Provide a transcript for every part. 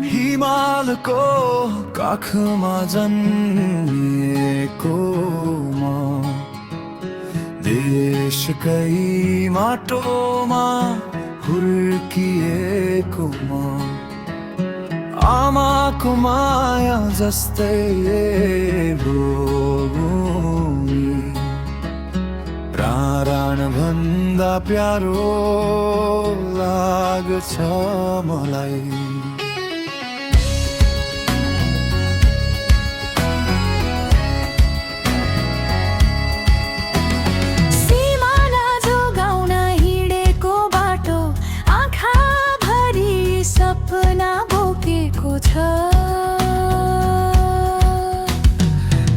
हिमालको काखमा जन्मिएको म देशकै माटोमा हुर्किएको म आमाको माया जस्तै भूमि प्राण भन्दा प्यारो लाग्छ मलाई। सिमाना जोगाउन हिँडेको बाटो आँखाभरि सपना बोकेको छ।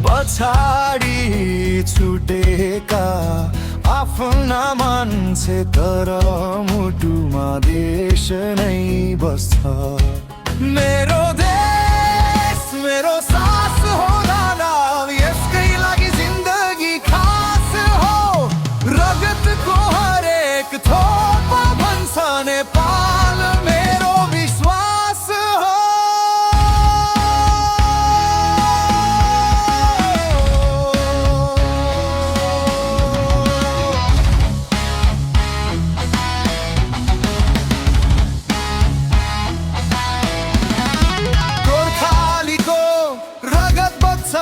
पछाडि छुटेका आफ्ना मान्छे तर मुटुमा देश नै बस्छ। मेरो देश मेरो सास हो नाम, यसकै लागि जिन्दगी खास हो। रगतको हरेक थोपा भन्छ नेपाल मेरो विश्वास हो।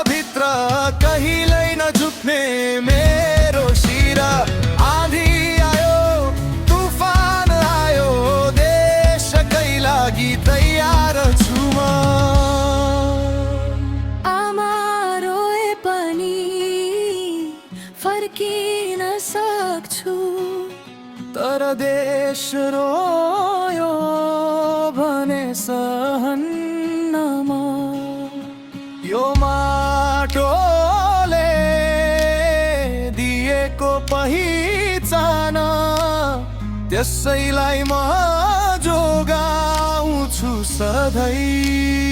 भित्र कहिल्यै नझुक्ने मेरो शिरा। आँधी आयो तुफान आयो देशकै लागि तयार छु म। आमा रोए पनि फर्किन सक्छु, तर देश रोयो भने सहन्न म। यो माटोले दिएको पहिचान त्यसैलाई म जोगाउँछु सधैँ।